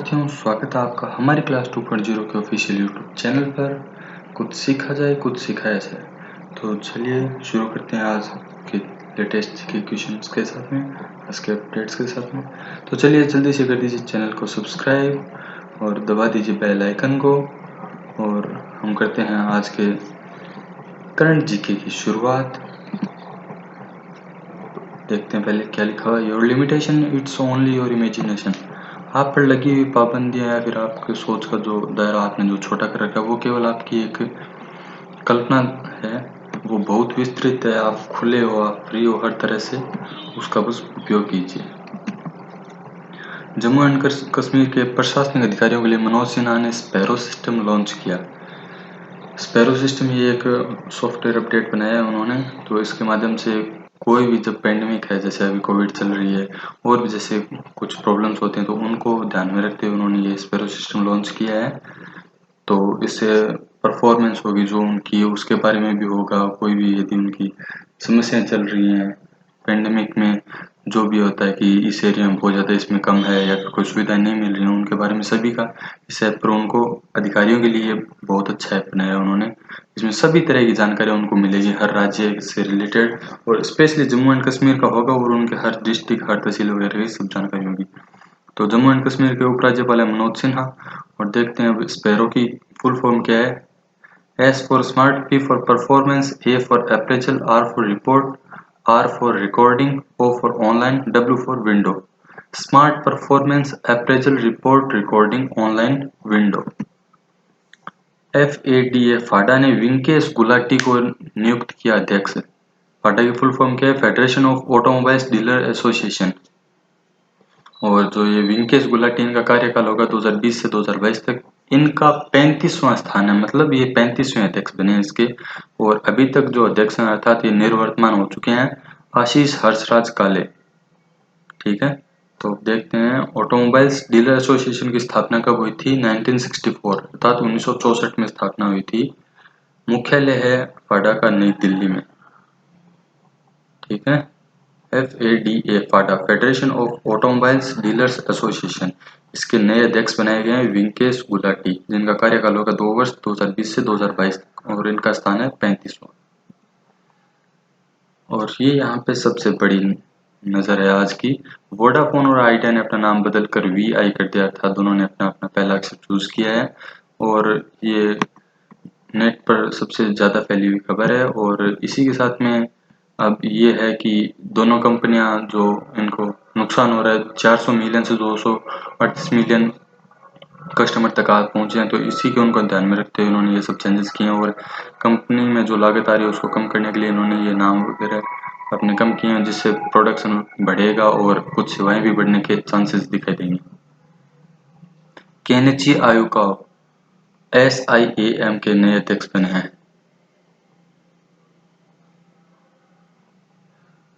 विद्यार्थियों, स्वागत है आपका हमारी क्लास 2.0 के ऑफिशियल यूट्यूब चैनल पर। कुछ सीखा जाए, कुछ सिखाया जाए। तो चलिए शुरू करते हैं आज के लेटेस्ट के क्वेश्चंस के साथ में, आज के अपडेट्स के साथ में। तो चलिए जल्दी से कर दीजिए चैनल को सब्सक्राइब और दबा दीजिए बेल आइकन को। और हम करते हैं आज के करंट जीके की शुरुआत। देखते हैं पहले क्या लिखा हुआ है। Your limitation it's only your imagination. आप पर लगी हुई पाबंदियां या फिर आपके सोच का जो दायरा आपने जो छोटा कर रखा है वो केवल आपकी एक कल्पना है, वो बहुत विस्तृत है। आप खुले हो, आप फ्री हो हर तरह से, उसका बस उपयोग कीजिए। जम्मू एंड कश्मीर के प्रशासनिक अधिकारियों के लिए मनोज सिन्हा ने स्पैरो सिस्टम लॉन्च किया। स्पैरो सिस्टम ये एक सॉफ्टवेयर अपडेट बनाया है उन्होंने, तो इसके माध्यम से कोई भी जब पेंडेमिक है, जैसे अभी कोविड चल रही है और भी जैसे कुछ प्रॉब्लम्स होते हैं, तो उनको ध्यान में रखते हुए उन्होंने ये स्पैरो सिस्टम लॉन्च किया है। तो इससे परफॉर्मेंस होगी जो उनकी, उसके बारे में भी होगा। कोई भी यदि उनकी समस्याएं चल रही हैं पेंडेमिक में, जो भी होता है कि इस एरिया में बहुत ज़्यादा इसमें कम है या फिर कोई सुविधाएं नहीं मिल रही हैं, उनके बारे में सभी का इस ऐप पर उनको अधिकारियों के लिए बहुत अच्छा ऐप बनाया उन्होंने। इसमें सभी तरह की जानकारी उनको मिलेगी, हर राज्य से रिलेटेड, और स्पेशली जम्मू एंड कश्मीर का होगा और उनके हर डिस्ट्रिक्ट, हर तहसील वगैरह की सब जानकारी होगी। तो जम्मू एंड कश्मीर के उपराज्यपाल है मनोज सिन्हा। और देखते हैं अब स्पैरो की फुल फॉर्म क्या है। S for smart, P for performance, A for appraisal, R for report, R for recording, O for online, W for window. Smart performance appraisal report recording online window. FADA फाडा ने विंकेश गुलाटी को नियुक्त किया अध्यक्ष। फाडा की full form क्या है? Federation of automobiles dealer association. और जो ये विंकेश गुलाटी, इनका कार्यकाल होगा 2020 से 2022 तक। इनका 35वां स्थान है, मतलब ये 35वें अध्यक्ष बने इसके। और अभी तक जो अध्यक्ष हैं अर्थात ये निर्वर्तमान हो चुके हैं, आशीष हर्षराज काले। ठीक है, तो देखते हैं ऑटोमोबाइल्स डीलर एसोसिएशन की स्थापना कब हुई थी? 1964 अर्थात 1964 में स्थापना हुई थी। मुख्यालय है फाडा का नई दिल्ली में। ठीक है, FADA FADA, federation of automobiles dealers association. इसके नए अध्यक्ष बनाए गए हैं विंकेश गुलाटी, जिनका कार्यकाल होगा 2 वर्ष 2020 से 2022 तक, और इनका स्थान है 35वां। और ये यहाँ पे सबसे बड़ी नजर है आज की। वोडाफोन और आइडिया ने अपना नाम बदल कर VI कर दिया, अर्थात दोनों ने अपना अपना पहला अक्षर चूज किया है। और ये नेट पर सबसे ज़्यादा फैली हुई खबर है। और इसी के साथ में अब ये है कि दोनों कंपनियां, जो इनको नुकसान हो रहा है 400 मिलियन से 238 मिलियन कस्टमर तक आज पहुंचे हैं, तो इसी के उनको ध्यान में रखते हुए उन्होंने ये सब चेंजेस किए हैं। और कंपनी में जो लागत आ रही है उसको कम करने के लिए इन्होंने ये नाम वगैरह अपने कम किए हैं, जिससे प्रोडक्शन बढ़ेगा और कुछ सेवाएं भी बढ़ने के चांसेस दिखाई देंगे। केनिची आयुकावा SIAM के नए अध्यक्ष बने हैं।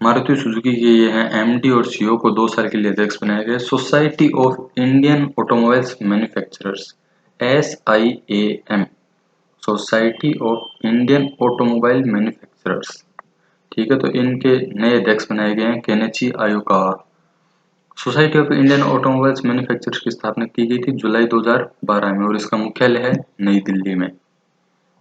मारुति सुजुकी के ये हैं MD और CEO को 2 साल के लिए अध्यक्ष बनाया गया। Society of Indian automobiles manufacturers SIAM, society of Indian automobile manufacturers. ठीक है, तो इनके नए अध्यक्ष बनाए गए हैं Kenichi Ayukawa. Society of Indian automobiles manufacturers की स्थापना की गई थी जुलाई 2012 में, और इसका मुख्यालय है नई दिल्ली में।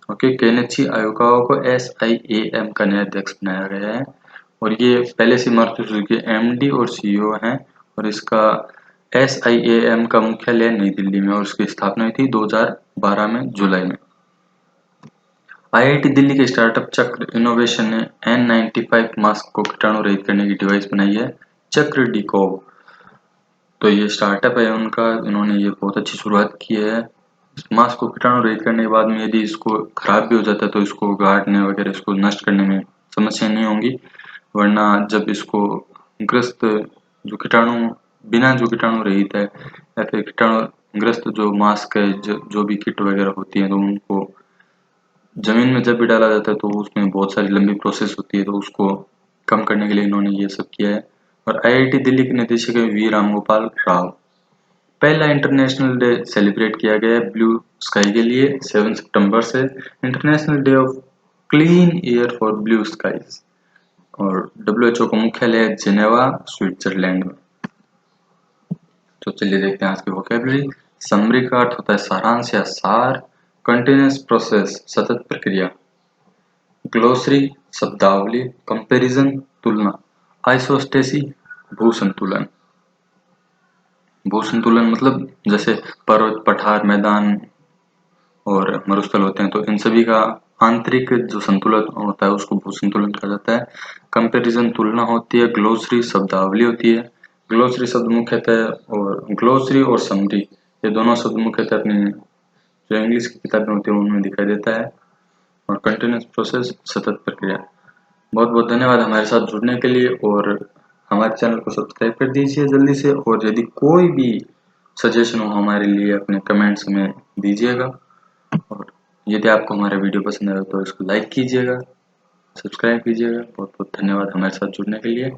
ओके, केनिची आयुकावा को SIAM का नया अध्यक्ष बनाया गया है। और ये पहले से मारुति सुजुकी MD और CEO हैं। और इसका SIAM का मुख्यालय नई दिल्ली में, और उसकी स्थापना हुई थी 2012 में जुलाई में। IIT दिल्ली के स्टार्टअप चक्र इनोवेशन ने N95 मास्क को कीटाणु रहित करने की डिवाइस बनाई है, चक्र डिकोव। तो ये स्टार्टअप है उनका, इन्होंने ये बहुत अच्छी शुरुआत की है। इस मास्क को कीटाणु रहित करने के बाद में यदि इसको खराब भी हो जाता है तो इसको गाड़ने वगैरह, इसको नष्ट करने में समस्या नहीं होंगी। वरना जब इसको ग्रस्त जो कीटाणु, बिना जो कीटाणु रहित है या फिर कीटाणु ग्रस्त जो मास्क है, जो भी किट वगैरह होती है, तो उनको जमीन में जब भी डाला जाता है तो उसमें बहुत सारी लंबी प्रोसेस होती है, तो उसको कम करने के लिए इन्होंने ये सब किया है। और IIT दिल्ली के निदेशक है V रामगोपाल राव। पहला इंटरनेशनल डे सेलिब्रेट किया गया है ब्लू स्काई के लिए 7 सितंबर से, international day of clean air for blue skies. और WHO का मुख्यालय है जेनेवा, स्विट्जरलैंड में। तो चलिए देखते हैं आज की वोकैबुलरी। समरी का अर्थ होता है सारांश या सार। कंटिन्यूअस प्रोसेस सतत प्रक्रिया। ग्लोसरी शब्दावली। कंपैरिजन तुलना। आइसोस्टेसी भू संतुलन। भू संतुलन मतलब जैसे पर्वत, पठार, मैदान और मरुस्थल होते हैं, तो इन सभी का आंतरिक जो संतुलन होता है उसको भू संतुलन कहा जाता है। कंपैरिजन तुलना होती है। ग्लोसरी शब्दावली होती है। ग्लोसरी शब्द मुख्यतः और ग्लोसरी और समरी ये दोनों शब्द मुख्यतः अपनी जो इंग्लिश की किताबें होती है उनमें दिखाई देता है। और कंटिन्यूअस प्रोसेस सतत प्रक्रिया। बहुत बहुत धन्यवाद हमारे साथ जुड़ने के लिए, और हमारे चैनल को सब्सक्राइब कर दीजिए जल्दी से। और यदि कोई भी सजेशन हो हमारे लिए अपने कमेंट्स में दीजिएगा। और यदि आपको हमारा वीडियो पसंद आए तो इसको लाइक कीजिएगा, सब्सक्राइब कीजिएगा। बहुत बहुत धन्यवाद हमारे साथ जुड़ने के लिए।